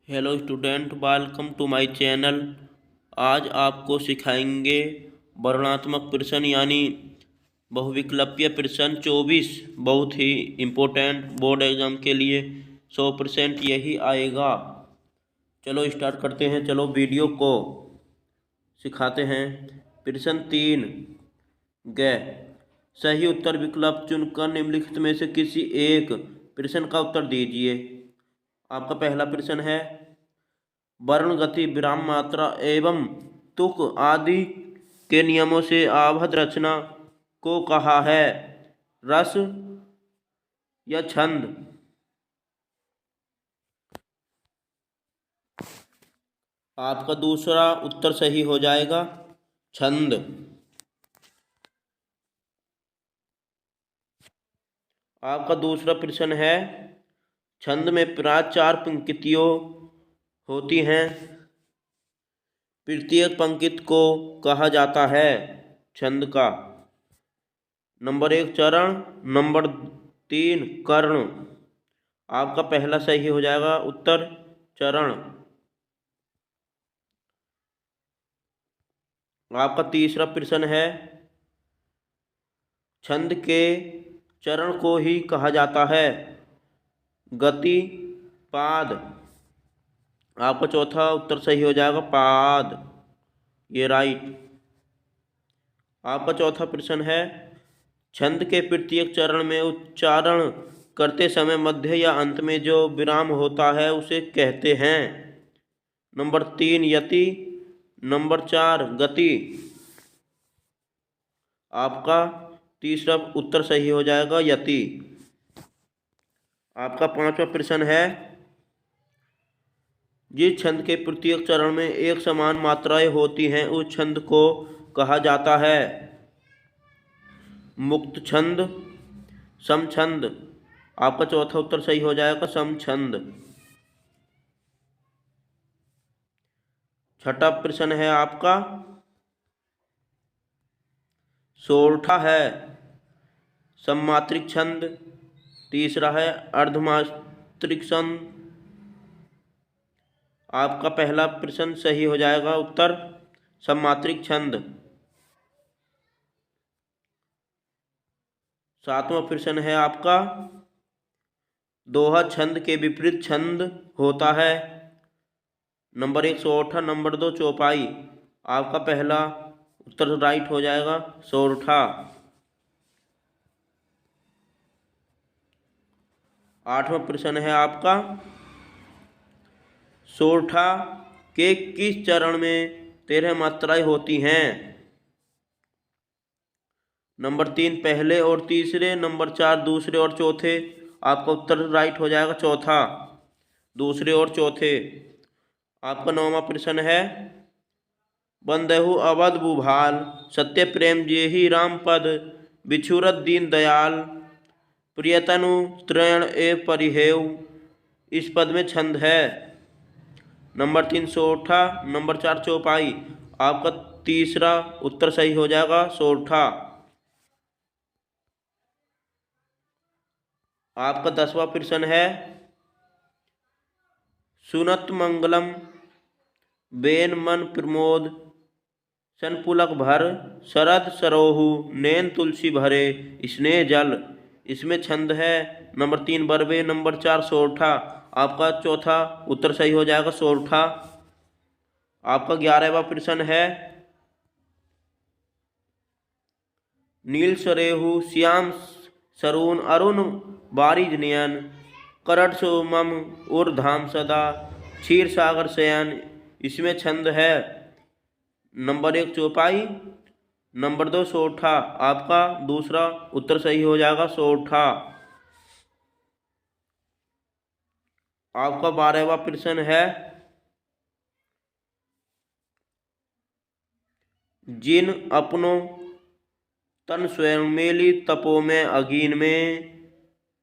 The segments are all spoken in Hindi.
Hello student, welcome to my channel. आज आपको सिखाएंगे वर्णनात्मक प्रश्न यानी बहुविकल्पीय प्रश्न 24। बहुत ही इम्पोर्टेंट बोर्ड एग्जाम के लिए 100% यही आएगा। चलो स्टार्ट करते हैं। चलो वीडियो को सिखाते हैं। प्रश्न 3 ग सही उत्तर विकल्प चुनकर निम्नलिखित में से किसी एक प्रश्न का उत्तर दीजिए। आपका पहला प्रश्न है, वर्ण, गति, विराम, मात्रा एवं तुक आदि के नियमों से आबद्ध रचना को कहा है रस या छंद? आपका दूसरा उत्तर सही हो जाएगा, छंद। आपका दूसरा प्रश्न है, छंद में प्राय 4 पंक्तियों होती हैं। प्रत्येक पंक्ति को कहा जाता है छंद का। नंबर 1 चरण, नंबर 3 कर्ण। आपका पहला सही हो जाएगा उत्तर, चरण। आपका तीसरा प्रश्न है, छंद के चरण को ही कहा जाता है गति, पाद। आपका चौथा उत्तर सही हो जाएगा, पाद, ये राइट। आपका चौथा प्रश्न है, छंद के प्रत्येक चरण में उच्चारण करते समय मध्य या अंत में जो विराम होता है उसे कहते हैं। नंबर 3 यति, नंबर 4 गति। आपका तीसरा उत्तर सही हो जाएगा, यति। आपका पांचवा प्रश्न है, जिस छंद के प्रत्येक चरण में एक समान मात्राएं होती हैं उस छंद को कहा जाता है मुक्त छंद, समछंद। आपका चौथा उत्तर सही हो जाएगा, समछंद। छठा प्रश्न है आपका, सोरठा है सममात्रिक छंद, तीसरा है अर्धमात्रिक छंद। आपका पहला प्रश्न सही हो जाएगा उत्तर, सममात्रिक छंद। सातवां प्रश्न है आपका, दोहा छंद के विपरीत छंद होता है। नंबर 1 सोरठा, नंबर 2 चौपाई। आपका पहला उत्तर राइट हो जाएगा, सोरठा। आठवां प्रश्न है आपका, सोरठा के किस चरण में 13 मात्राएं होती हैं? नंबर 3 पहले और तीसरे, नंबर 4 दूसरे और चौथे। आपका उत्तर राइट हो जाएगा, चौथा, दूसरे और चौथे। आपका 9वां प्रश्न है, बंदेहु अवध भूभाल सत्य प्रेम जेहि राम पद बिछुरत दीन दयाल प्रियतनु त्रयण ए परिहेव। इस पद में छंद है। नंबर 3 सोरठा, नंबर 4 चौपाई। आपका तीसरा उत्तर सही हो जाएगा, सोरठा। आपका 10वां प्रश्न है, सुनत मंगलम बेन मन प्रमोद सनपुलक भर शरद सरोहु नैन तुलसी भरे स्नेह जल। इसमें छंद है। नंबर 3 बरबे, नंबर 4 सोरठा। आपका चौथा उत्तर सही हो जाएगा, सोरठा। आपका 11वां प्रश्न है, नील सरेहु श्याम सरून अरुण बारिज नयन करट सोमम उर्धाम सदा क्षीर सागर शयन। इसमें छंद है। नंबर 1 चौपाई, नंबर 2 सोरठा। आपका दूसरा उत्तर सही हो जाएगा, सोरठा। आपका 12वां प्रश्न है, जिन अपनों तन स्वयं मेली तपो में अगीन में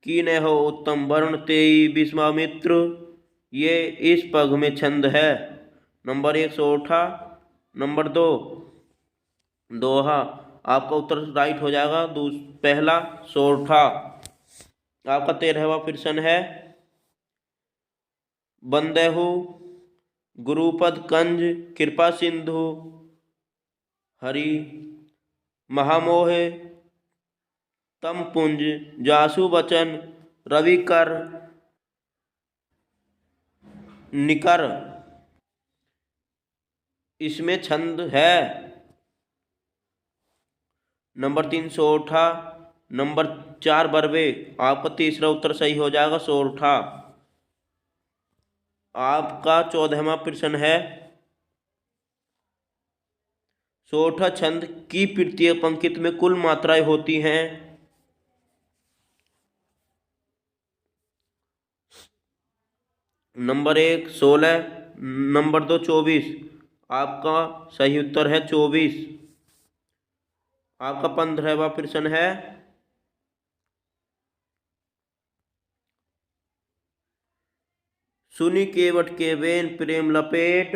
कीने हो उत्तम वर्ण तेई विश्वामित्र। ये इस पग में छंद है। नंबर 1 सोरठा, नंबर 2 दोहा। आपका उत्तर राइट हो जाएगा, पहला सोरठा। आपका 13वां प्रश्न है, बंदेहु, गुरुपद, कंज, कृपा सिंधु, हरि, महामोह, तमपुंज, जासु बचन, रविकर, निकर। इसमें छंद है नंबर 3 सोरठा, नंबर 4 बरवे। आपका तीसरा उत्तर सही हो जाएगा सोरठा। आपका 14वां प्रश्न है, सोरठा छंद की तृतीय पंक्ति में कुल मात्राएं होती हैं। Number 1 16, number 2 24। आपका सही उत्तर है 24। आपका 15वां प्रश्न है, सुनी केवट के बेन प्रेम लपेट,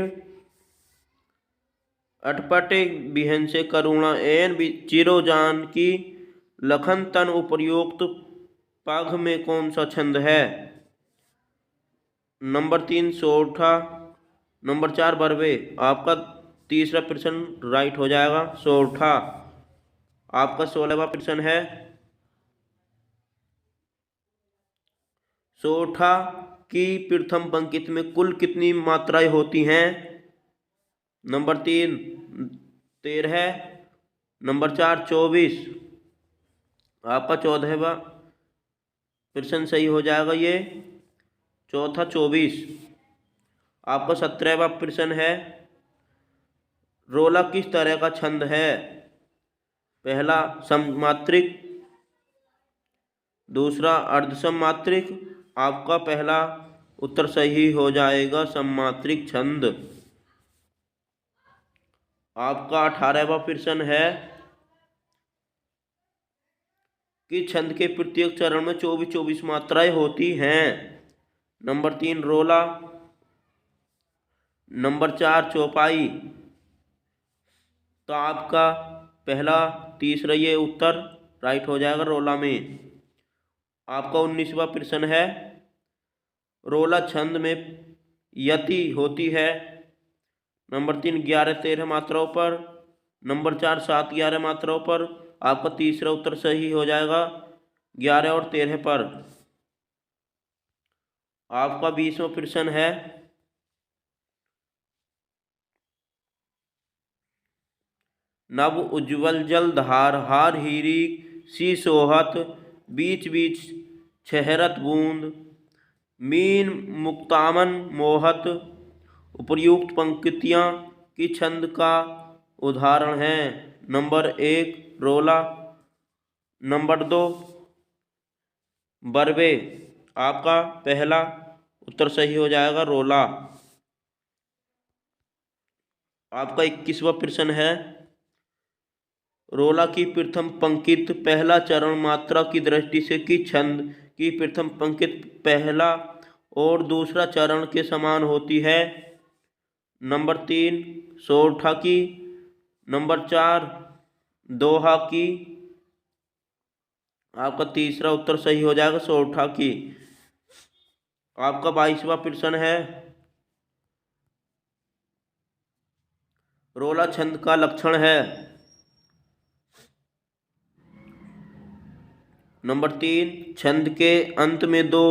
अटपट बिहन से करुणा एन चिरो जान की, लखन तन उपर्युक्त पाघ में कौन सा छंद है। नंबर 3 सोरठा, नंबर 4 बरवे। आपका तीसरा प्रश्न राइट हो जाएगा सोरठा। आपका 16वां प्रश्न है, सोरठा की प्रथम पंक्ति में कुल कितनी मात्राएं होती हैं। Number 3 13, number 4 24। आपका 14वां प्रश्न सही हो जाएगा ये चौथा 24। आपका 17वां प्रश्न है, रोला किस तरह का छंद है। पहला सममात्रिक, दूसरा अर्धसममात्रिक। आपका पहला उत्तर सही हो जाएगा सममात्रिक छंद। आपका 18वां प्रश्न है कि छंद के प्रत्येक चरण में 24-24 मात्राएं होती हैं। नंबर 3 रोला, नंबर 4 चौपाई। तो आपका पहला तीसरा ये उत्तर राइट हो जाएगा रोला में। आपका 19वां प्रश्न है, रोला छंद में यति होती है। नंबर 3 11-13 मात्राओं पर, नंबर 4 7-11 मात्राओं पर। आपका तीसरा उत्तर सही हो जाएगा 11 और 13 पर। आपका 20वां प्रश्न है, नभ उज्ज्वल जल धार हार हीरी सी सोहत, बीच बीच छहरत बूंद, मीन मुक्तामन मोहत। उपर्युक्त पंक्तियाँ की छंद का उदाहरण हैं। नंबर 1 रोला, नंबर 2 बरवे। आपका पहला उत्तर सही हो जाएगा रोला। आपका 21वां प्रश्न है, रोला की प्रथम पंक्ति पहला चरण मात्रा की दृष्टि से किस छंद की प्रथम पंक्ति पहला और दूसरा चरण के समान होती है। नंबर 3 सोरठा की, नंबर 4 दोहा की। आपका तीसरा उत्तर सही हो जाएगा सोरठा की। आपका 22वां प्रश्न है, रोला छंद का लक्षण है। नंबर 3 छंद के अंत में 2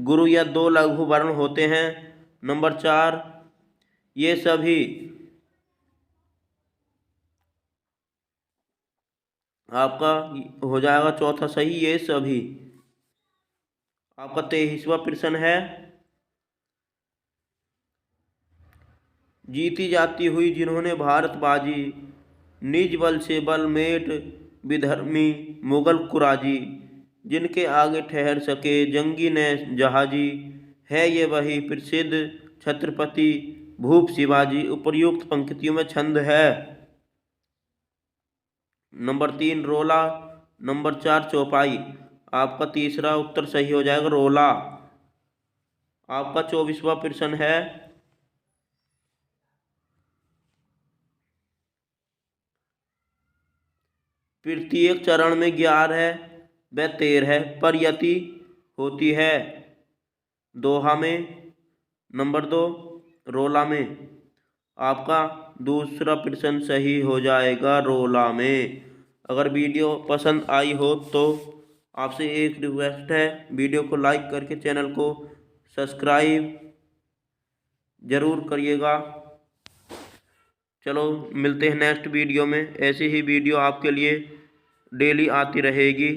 गुरु या 2 लघु वर्ण होते हैं। नंबर 4 ये सभी। आपका हो जाएगा चौथा सही ये सभी। आपका 23वां प्रश्न है, जीती जाती हुई जिन्होंने भारत बाजी, निज बल से बल मेट विधर्मी मुगल कुराजी, जिनके आगे ठहर सके जंगी ने जहाजी, है ये वही प्रसिद्ध छत्रपति भूप शिवाजी। उपर्युक्त पंक्तियों में छंद है। नंबर 3 रोला, नंबर 4 चौपाई। आपका तीसरा उत्तर सही हो जाएगा रोला। आपका 24वां प्रश्न है, प्रत्येक चरण में 11 व 13 पर यति होती है। दोहा में नंबर 2 रोला में। आपका दूसरा प्रश्न सही हो जाएगा, रोला में। अगर वीडियो पसंद आई हो तो आपसे एक रिक्वेस्ट है, वीडियो को लाइक करके चैनल को सब्सक्राइब ज़रूर करिएगा। चलो मिलते हैं नेक्स्ट वीडियो में। ऐसी ही वीडियो आपके लिए डेली आती रहेगी।